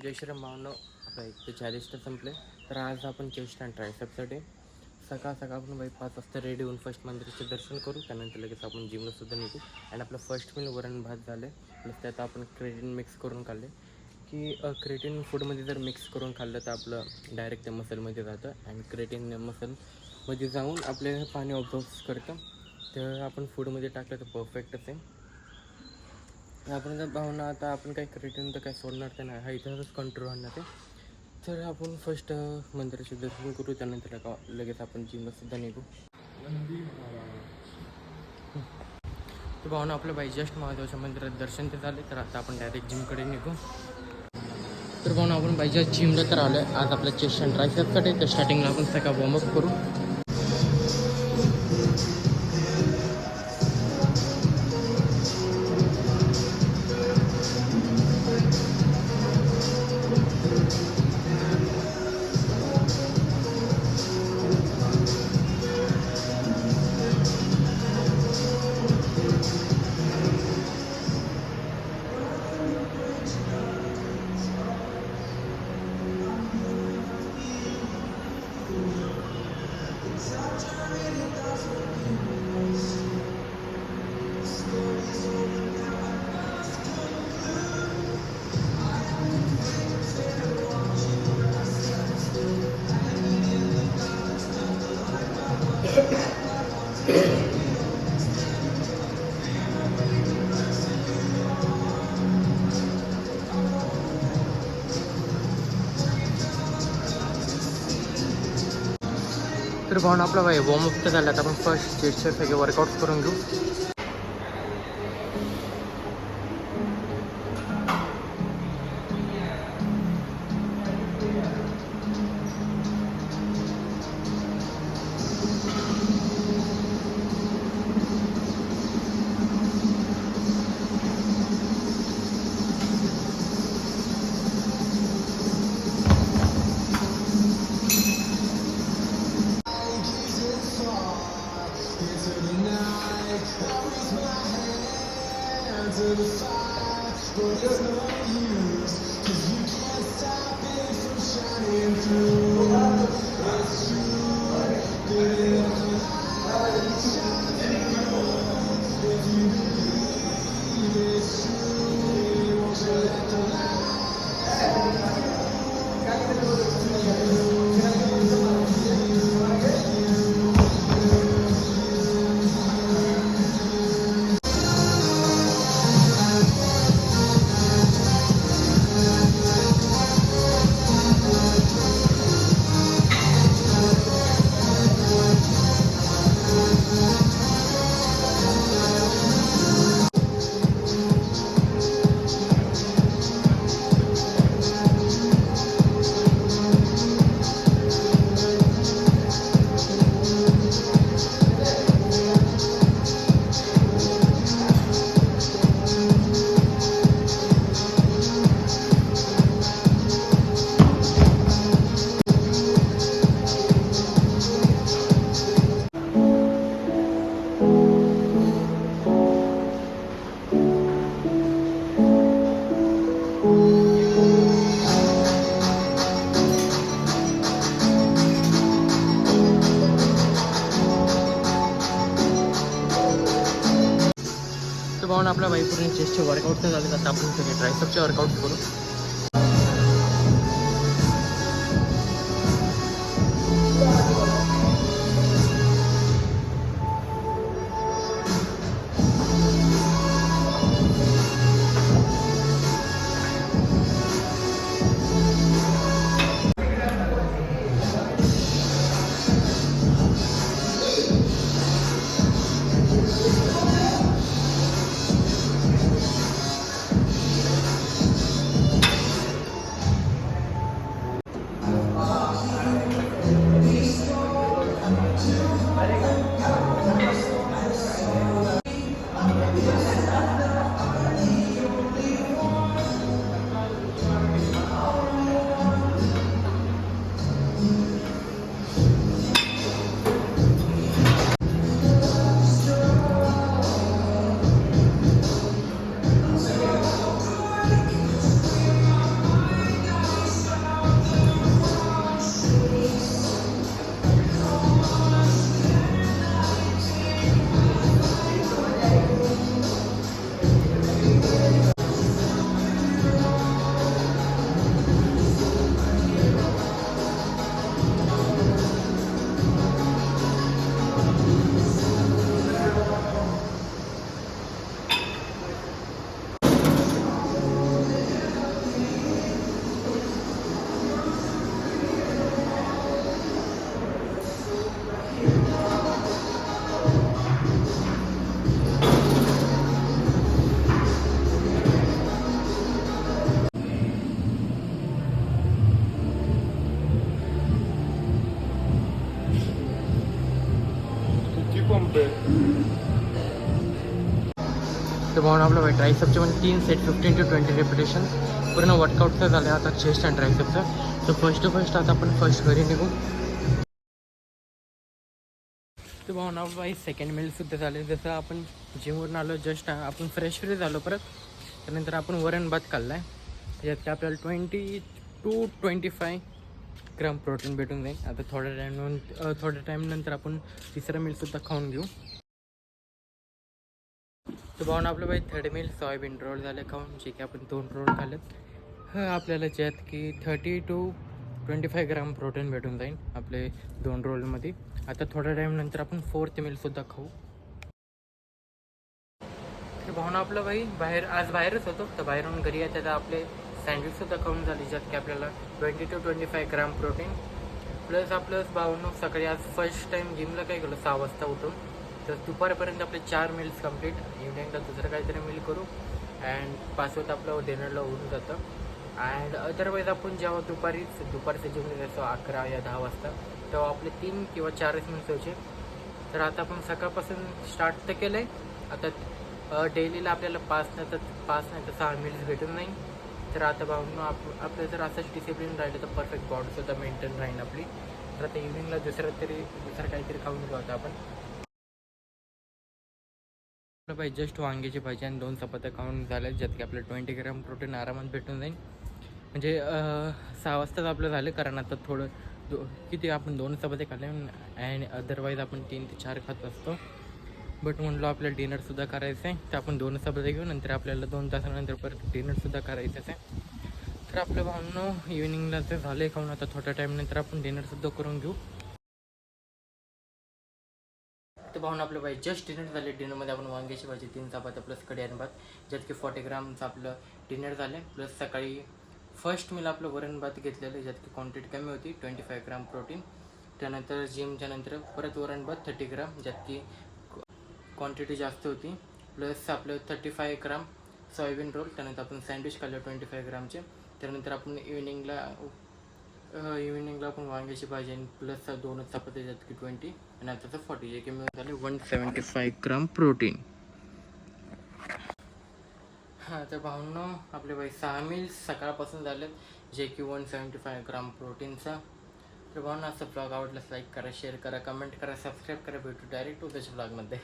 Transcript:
जय श्रीराम भावनो. आपलं 140 संपले. तर आज आपण चेस्ट अँड ट्रायसेप्ससाठी सकाळ आपण 5 वाजता रेडी होऊन फर्स्ट मंदिराचे दर्शन करू. त्यानंतर लगेच आपण जिमलासुद्धा निघू. आणि आपलं फर्स्ट मील वरण भात झाले. प्लस त्यात आपण क्रेटिन मिक्स करून खाल्ले की क्रेटिन फूडमध्ये जर मिक्स करून खाल्लं तर आपलं डायरेक्ट ते मसलमध्ये जातं. आणि क्रेटिन मसलमध्ये जाऊन आपले पाणी ऑब्झर्व करतं. तर आपण फूडमध्ये टाकलं तर परफेक्टच आहे. आपण जर भावना आता आपण काही क्रेटिन तर काही सोडणार तर नाही, हा इथंच कंट्रोल राहणार आहे. तर आपण फर्स्ट मंदिराचे दर्शन करू. त्यानंतर लगेच आपण जिमलासुद्धा निघू. तर भावना आपलं बाई जस्ट महादेवाच्या मंदिरात दर्शन ते झाले. तर आता आपण डायरेक्ट जिमकडे निघू. तर भावना आपण बाई जस्ट जिमला तर आलो आहे. आज आपल्या चेस्ट अँड ट्रायसेप्ससाठी. तर स्टार्टिंगला आपण सकाळ वॉर्मअप करू. तर भावना आपला बाई वॉर्मअप तर झालं. आता आपण फर्स्ट चेस्टचे सगळे वर्कआउट्स करून घेऊ. भावना आपल्या बाई पूर्ण चेस्टचे वर्कआउट तर झाले. आता आपण सगळे ट्रायसेप्सचे वर्कआउट करू. तर भाऊन आपलं भाई ट्रायसेपचे पण 3 सेट 15 to 20 रेपिटेशन पूर्ण वर्कआउटचं झालं आता चेस्ट अँड ट्रायसेपचं. तर फर्स्ट आता आपण घरी निघू. तर भाऊन आपलं भाई सेकंड मीलसुद्धा झाले. जसं आपण जिमवरून आलो जस्ट आपण फ्रेश झालो परत. त्यानंतर आपण वरण भात खाल्ला आहे. यात की आपल्याला 20 to 25 ग्राम प्रोटीन भेटून जाईल. आता थोड्या टाईम नंतर आपण तिसरा मीलसुद्धा खाऊन घेऊ. तर भाऊन आपलं भाई थर्ड मील सोयाबीन रोल झाले खाऊन, जे की आपण 2 रोल खाल्लेत. आपल्याला ज्यात की 30 to 25 ग्राम प्रोटीन भेटून जाईल आपले 2 रोलमध्ये. आता थोड्या टाईम नंतर आपण फोर्थ मीलसुद्धा खाऊ. तर भाऊन आपलं भाई आज बाहेरच होतो. तर बाहेरून घरी येतात आपले सँडविचसुद्धा खाऊन झाली, ज्यात की आपल्याला 20 to 25 ग्राम प्रोटीन प्लस आपलं भाऊनं सकाळी आज फर्स्ट टाईम जिमला काय केलं 6 वाजता उठून. तर दुपारपर्यंत आपले 4 मील्स कंप्लीट. इव्हनिंगला दुसरं काहीतरी मील करू अँड 5 वाजता आपलं डिनरला होऊन जातं. अँड अदरवाईज आपण जेव्हा दुपारचं जिमला जायचो 11 या 10 वाजता, तेव्हा आपले 3 किंवा 4च मील्स व्हायचे. तर आता आपण सकाळपासून स्टार्ट तर केलं आहे. आता डेलीला आपल्याला 5 नाही तर 6 मील्स भेटून नाही. तर आता भाऊंनो आपलं जर असंच डिसिप्लिन राहिलं तर परफेक्ट बॉडीसुद्धा मेंटेन राहील आपली. तर आता इव्हनिंगला दुसरं काहीतरी खाऊन घेऊ आता आपण. आपलं भाई जस्ट वांग्याची भाजी आणि 2 चपात्या खाऊन झाल्या, ज्यात की आपलं 20 ग्राम प्रोटीन आरामात भेटून जाईल. म्हणजे 6 वाजताच आपलं झालं, कारण आता थोडं किती आपण 2 चपात्या खाल्ले अँड अदरवाईज आपण 3 ते 4 खात असतो. बट म्हणलो आपल्याला डिनरसुद्धा करायचं आहे, तर आपण 2 चपात्या घेऊ. नंतर आपल्याला 2 तासानंतर परत डिनरसुद्धा करायचंच आहे. तर आपलं भावनं इव्हिनिंगला तर झालं आहे खाऊन. आता थोड्या टाईमनंतर आपण डिनरसुद्धा करून घेऊ. तर भावना आपलं भाई जस्ट डिनर झाले. डिनरमध्ये आपण वांग्याची भाजी 3 चपात्या प्लस कढी आणि भात, ज्यात की 40 ग्रामचं आपलं डिनर झालं. प्लस सकाळी फर्स्ट मील आपलं वरण भात घेतलेलं, ज्यात की क्वांटिटी कमी होती 25 ग्राम प्रोटीन. त्यानंतर जिमच्या नंतर परत वरण भात 30 ग्राम, ज्यात की क्वांटिटी जास्त होती. प्लस आपलं 35 ग्राम सोयाबीन रोल. त्यानंतर आपण सँडविच खाल्लं 25 ग्रामचे. त्यानंतर आपण इव्हिनिंगला आपण वांग्याची भाजी आणि प्लस 2 चपात्या, ज्यात की 20 आणि आताचं 40, जे की मिळून झाले 175 ग्राम प्रोटीन. हां, तर भावनो आपले भाई 6 मील्स सकाळपासून झालेत, जे की 175 ग्राम प्रोटीनचा. तर भावना असं ब्लॉग आवडल्यास लाईक करा, शेअर करा, कमेंट करा, सबस्क्राईब करा. भेटू डायरेक्ट उद्याच्या ब्लॉगमध्ये.